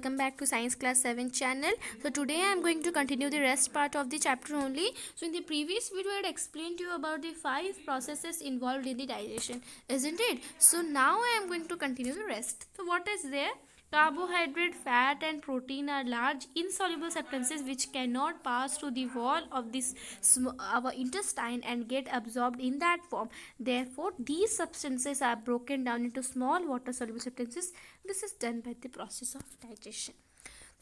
welcome back to Science Class 7 channel. So today I am going to continue the rest part of the chapter only. So in the previous video I had explained to you about the 5 processes involved in the digestion, isn't it? So now I am going to continue the rest. So what is there? Carbohydrate, fat and protein are large insoluble substances which cannot pass through the wall of our intestine and get absorbed in that form. Therefore, these substances are broken down into small water soluble substances. This is done by the process of digestion.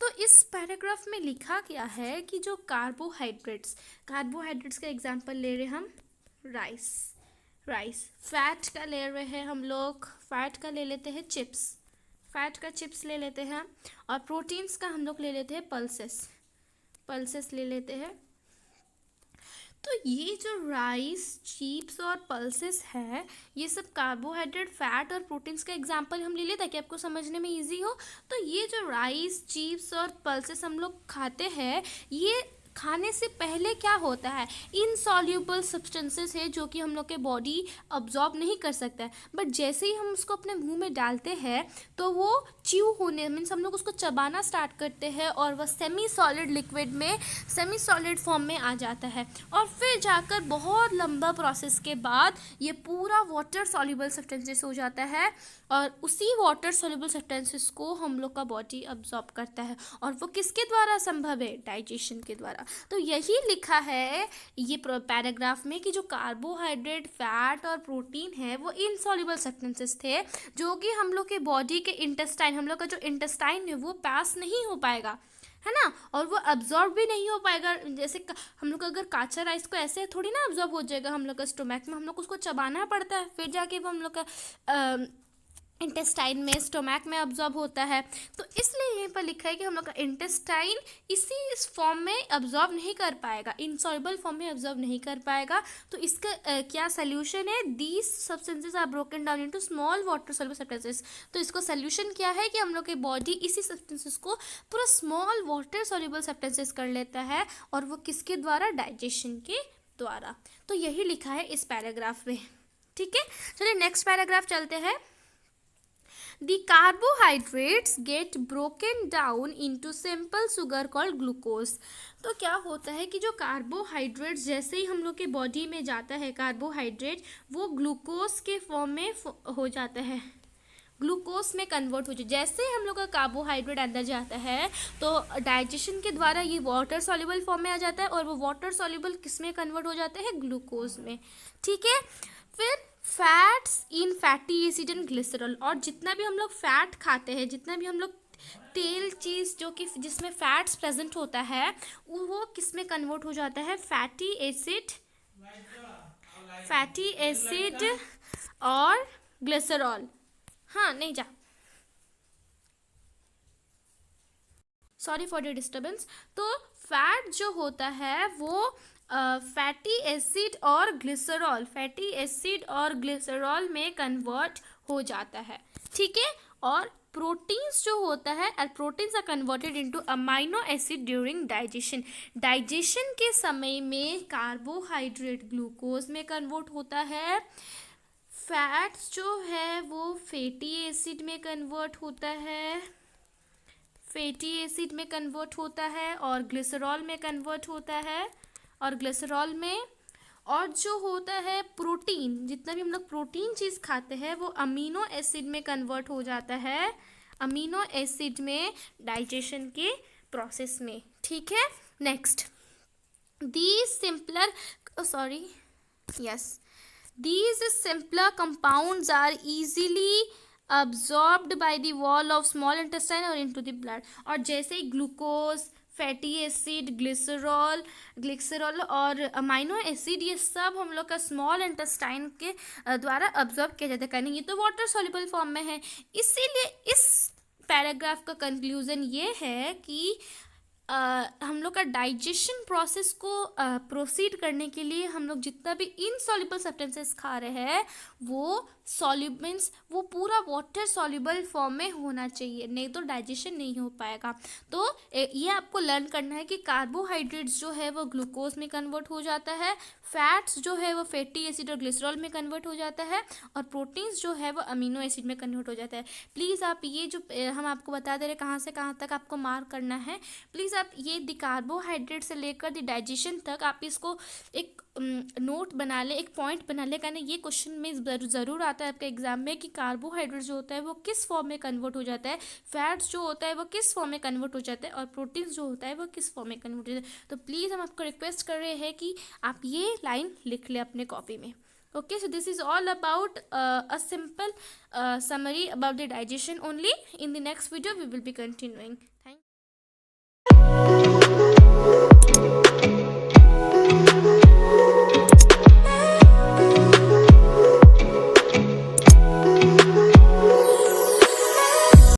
तो इस paragraph में लिखा गया है कि जो carbohydrates का example ले रहे हम राइस फैट का ले रहे हैं हम लोग, फैट का ले लेते हैं चिप्स ले लेते हैं, और प्रोटीन्स का हम लोग ले लेते हैं पल्सेस ले लेते हैं. तो ये जो राइस, चिप्स और पल्सेस है, ये सब कार्बोहाइड्रेट, फैट और प्रोटीन्स का एग्जांपल हम ले लें ताकि आपको समझने में इजी हो. तो ये जो राइस, चिप्स और पल्सेस हम लोग खाते हैं, ये खाने से पहले क्या होता है, इनसॉल्यूबल सब्सटेंसेस है जो कि हम लोग के बॉडी अब्जॉर्ब नहीं कर सकता है. बट जैसे ही हम उसको अपने मुंह में डालते हैं तो वो च्यू होने मीन्स हम लोग उसको चबाना स्टार्ट करते हैं और वह सेमी सॉलिड फॉर्म में आ जाता है. और फिर जाकर बहुत लंबा प्रोसेस के बाद ये पूरा वाटर सॉल्यूबल सब्सटेंसेस हो जाता है, और उसी वाटर सॉल्यूबल सब्सटेंसेस को हम लोग का बॉडी अब्जॉर्ब करता है. और वो किसके द्वारा संभव है? डाइजेशन के द्वारा. तो यही लिखा है ये पैराग्राफ में कि जो कार्बोहाइड्रेट, फैट और प्रोटीन है वो इनसॉल्युबल सब्सटेंसेस थे जो कि हम लोग के बॉडी के इंटेस्टाइन, हम लोग का जो इंटेस्टाइन है वो पास नहीं हो पाएगा, है ना, और वो अब्जॉर्ब भी नहीं हो पाएगा. जैसे हम लोग अगर काचा राइस को ऐसे थोड़ी ना अब्जॉर्ब हो जाएगा हम लोग का स्टोमैक में, हम लोग उसको चबाना पड़ता है, फिर जाके वो हम लोग का इंटेस्टाइन में, स्टोमैक में अब्जॉर्ब होता है. तो इसलिए यहीं पर लिखा है कि हम लोग का इंटेस्टाइन इस फॉर्म में अब्जॉर्ब नहीं कर पाएगा, इनसॉल्युबल फॉर्म में अब्जॉर्ब नहीं कर पाएगा. तो इसका क्या सोल्यूशन है? These substances are broken down into small water soluble substances. तो इसको सोल्यूशन क्या है कि हम लोग के बॉडी इसी सब्सटेंसेस को पूरा स्मॉल वाटर सॉल्युबल सब्सटेंसेस कर लेता है, और वो किसके द्वारा? डाइजेशन के द्वारा. तो यही लिखा है इस पैराग्राफ में. ठीक है, चलिए नेक्स्ट पैराग्राफ चलते हैं. The carbohydrates get broken down into simple sugar called glucose. तो क्या होता है कि जो कार्बोहाइड्रेट्स जैसे ही हम लोग के बॉडी में जाता है, कार्बोहाइड्रेट वो ग्लूकोज के फॉर्म में हो जाता है, ग्लूकोज में कन्वर्ट हो जाए. जैसे हम लोग का कार्बोहाइड्रेट अंदर जाता है तो डाइजेशन के द्वारा ये वाटर सॉल्युबल फॉर्म में आ जाता है, और वो वाटर सॉल्युबल किस में कन्वर्ट हो जाता है? ग्लूकोज में. ठीक है, फिर fats in fatty acid and glycerol. और जितना भी हम लोग फैट खाते हैं, जितना भी हम लोग तेल चीज़ जो कि जिसमें फैट्स प्रेजेंट होता है वो किस में कन्वर्ट हो जाता है? फैटी एसिड और ग्लिसरॉल. हाँ, नहीं जा, सॉरी फॉर द डिस्टर्बेंस. तो फैट जो होता है वो फैटी एसिड और ग्लिसरॉल में कन्वर्ट हो जाता है. ठीक है, और प्रोटीन्स जो होता है, proteins are converted into amino acid during digestion के समय में कार्बोहाइड्रेट ग्लूकोज में कन्वर्ट होता है, फैट्स जो है वो फैटी एसिड में कन्वर्ट होता है, और ग्लिसरॉल में कन्वर्ट होता है, और ग्लिसरॉल में, और जो होता है प्रोटीन, जितना भी हम लोग प्रोटीन चीज़ खाते हैं वो अमीनो एसिड में कन्वर्ट हो जाता है, अमीनो एसिड में डाइजेशन के प्रोसेस में. ठीक है, next, these simpler compounds are easily absorbed by the wall of small intestine or into the blood. और जैसे ग्लूकोज, फैटी एसिड, ग्लिसरॉल और अमाइनो एसिड, ये सब हम लोग का स्मॉल इंटेस्टाइन के द्वारा अब्जॉर्ब किया जाता है. कहने ये तो वाटर सॉल्युबल फॉर्म में है. इसीलिए इस पैराग्राफ का कंक्लूजन ये है कि हम लोग का डाइजेशन प्रोसेस को प्रोसीड करने के लिए हम लोग जितना भी इनसॉल्युबल सब्सटेंसेस खा रहे हैं वो सॉल्यूबल्स वो पूरा वाटर सॉल्युबल फॉर्म में होना चाहिए, नहीं तो डाइजेशन नहीं हो पाएगा। तो ये आपको लर्न करना है कि कार्बोहाइड्रेट्स जो है वो ग्लूकोज में कन्वर्ट हो जाता है, फैट्स जो है वो फैटी एसिड और ग्लिसरॉल में कन्वर्ट हो जाता है, और प्रोटीन्स जो है वो अमीनो एसिड में कन्वर्ट हो जाता है। प्लीज़ आप ये जो हम आपको बता दे रहे कहाँ से कहाँ तक आपको मार्क करना है, प्लीज़ आप ये कार्बोहाइड्रेट से लेकर द डाइजेशन तक आप इसको एक नोट बना ले, एक पॉइंट बना ले। कहना ये क्वेश्चन में ज़रूर आता है आपके एग्जाम में कि कार्बोहाइड्रेट जो होता है वो किस फॉर्म में कन्वर्ट हो जाता है, फैट्स जो होता है वो किस फॉर्म में कन्वर्ट हो जाता है, और प्रोटीन्स जो होता है वो किस फॉर्म में कन्वर्ट हो जाता है। तो प्लीज़ हम आपको रिक्वेस्ट कर रहे हैं कि आप ये लाइन लिख लें अपने कॉपी में। Okay, so this is all about a simple summary about the digestion only. In the next video we will be continuing. Thank